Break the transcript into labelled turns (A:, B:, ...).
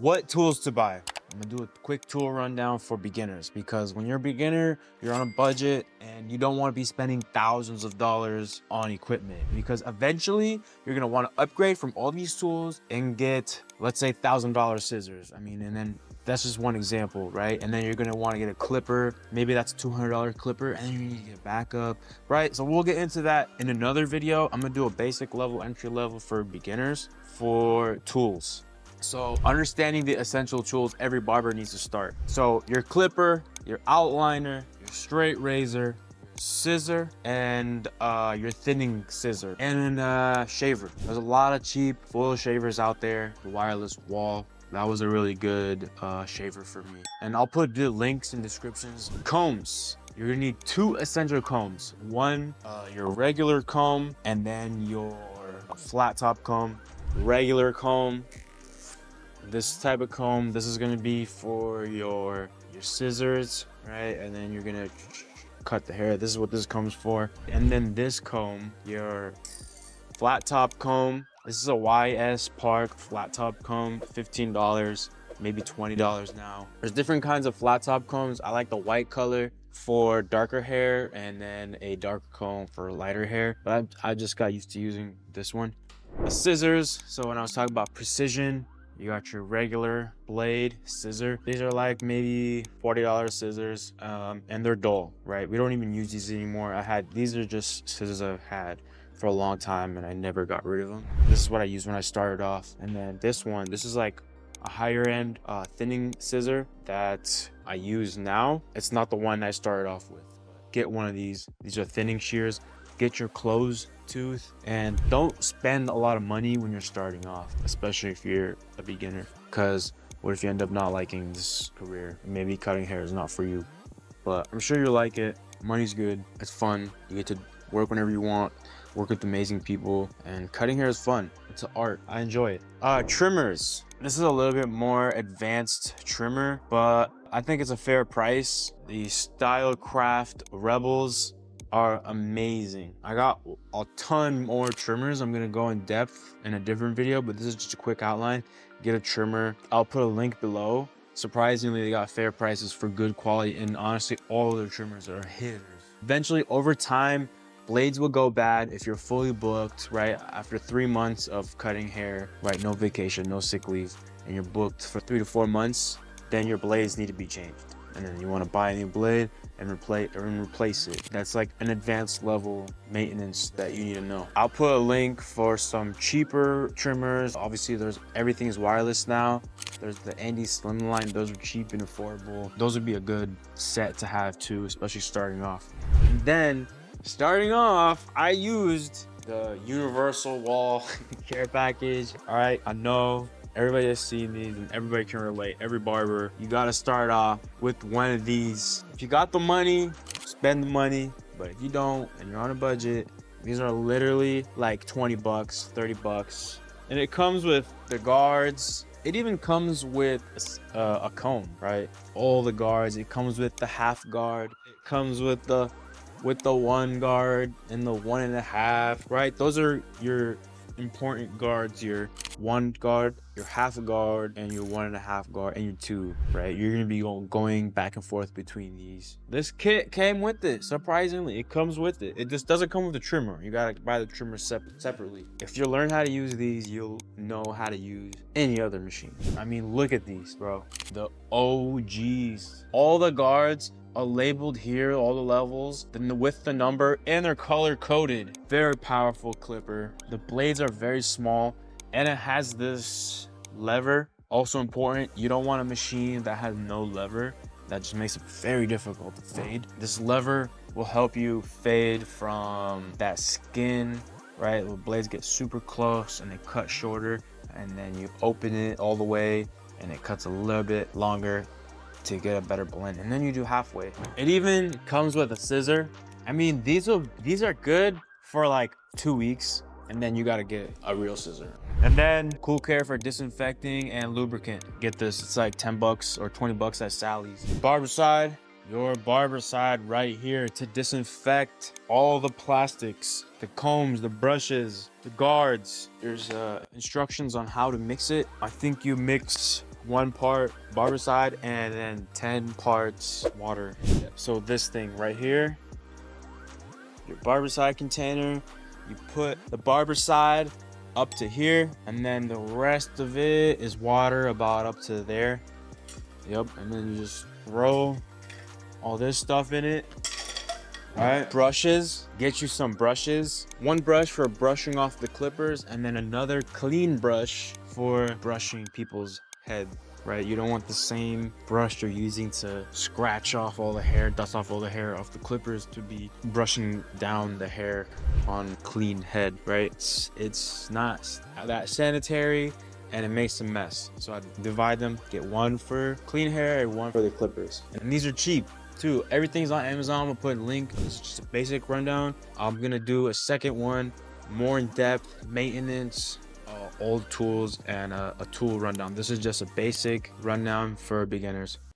A: What tools to buy? I'm gonna do a quick tool rundown for beginners, because when you're a beginner, you're on a budget and you don't want to be spending thousands of dollars on equipment, because eventually you're gonna want to upgrade from all these tools and get, let's say, $1,000 scissors. I mean, and then that's just one example, right? And then you're gonna want to get a clipper. Maybe that's a $200 clipper, and then you need to get a backup, right? So we'll get into that in another video. I'm gonna do a basic level, entry level for beginners for tools. So understanding the essential tools every barber needs to start. So your clipper, your outliner, your straight razor, scissor, and your thinning scissor, and shaver. There's a lot of cheap foil shavers out there. The wireless wall, that was a really good shaver for me. And I'll put the links in descriptions. Combs. You're gonna need 2 essential combs. One, your regular comb, and then your flat top comb. Regular comb, this type of comb, this is gonna be for your scissors, right? And then you're gonna cut the hair. This is what this comb's for. And then this comb, your flat top comb. This is a YS Park flat top comb, $15, maybe $20 now. There's different kinds of flat top combs. I like the white color for darker hair, and then a darker comb for lighter hair. But I just got used to using this one. The scissors. So when I was talking about precision, you got your regular blade scissor. These are like maybe $40 scissors, and they're dull, right? We don't even use these anymore. These are just scissors I've had for a long time and I never got rid of them. This is what I used when I started off. And then this one, this is like a higher end thinning scissor that I use now. It's not the one I started off with. Get one of these. These are thinning shears. Get your closed tooth, and don't spend a lot of money when you're starting off, especially if you're a beginner, because what if you end up not liking this career? Maybe cutting hair is not for you, but I'm sure you'll like it. Money's good, it's fun, you get to work whenever you want, work with amazing people, and cutting hair is fun. It's an art. I enjoy it. Trimmers. This is a little bit more advanced trimmer, but I think it's a fair price. The Stylecraft Rebels are amazing. I got a ton more trimmers. I'm gonna go in depth in a different video, but this is just a quick outline. Get a trimmer. I'll put a link below. Surprisingly, they got fair prices for good quality, and honestly, all of their trimmers are hitters. Eventually, over time, blades will go bad if you're fully booked, right? After 3 months of cutting hair, right? No vacation, no sick leave, and you're booked for 3 to 4 months, then your blades need to be changed. And then you want to buy a new blade and replace it. That's like an advanced level maintenance that you need to know. I'll put a link for some cheaper trimmers. Obviously, everything is wireless now. There's the Andy Slimline. Those are cheap and affordable. Those would be a good set to have too, especially starting off. And then starting off, I used the universal wall care package. All right, I know everybody has seen these and everybody can relate. Every barber, you gotta start off with one of these. If you got the money, spend the money. But if you don't and you're on a budget, these are literally like 20 bucks, 30 bucks. And it comes with the guards. It even comes with a comb, right? All the guards. It comes with the half guard. It comes with the 1 guard and the 1.5, right? Those are your important guards. Your 1 guard, your half guard, and your 1.5 guard, and your 2, right? You're gonna be going back and forth between these. This kit came with it. Surprisingly, it comes with it. It just doesn't come with the trimmer. You gotta buy the trimmer separately. If you learn how to use these, you'll know how to use any other machine. I mean, look at these, bro. The OGs. All the guards are labeled here, all the levels, then with the number, and they're color coded. Very powerful clipper. The blades are very small, and it has this lever. Also important, you don't want a machine that has no lever. That just makes it very difficult to fade. This lever will help you fade from that skin, right? The blades get super close and they cut shorter, and then you open it all the way and it cuts a little bit longer to get a better blend, and then you do halfway. It even comes with a scissor. I mean, these are good for like 2 weeks, and then you gotta get a real scissor. And then Cool Care for disinfecting and lubricant. Get this, it's like 10 bucks or 20 bucks at Sally's. Barber side, your barber side right here to disinfect all the plastics, the combs, the brushes, the guards. There's instructions on how to mix it. I think you mix 1 part barber side and then 10 parts water. So this thing right here, your barber side container, you put the barber side up to here, and then the rest of it is water about up to there. Yep, and then you just throw all this stuff in it. All right, brushes, get you some brushes. 1 brush for brushing off the clippers, and then another clean brush for brushing people's head, right? You don't want the same brush you're using to scratch off all the hair, dust off all the hair off the clippers, to be brushing down the hair on clean head, right? It's not that sanitary, and it makes a mess. So I divide them, get 1 for clean hair and 1 for the clippers. And these are cheap too. Everything's on Amazon. I'm gonna put a link. This is just a basic rundown. I'm gonna do a second one, more in depth, maintenance, old tools, and a tool rundown. This is just a basic rundown for beginners.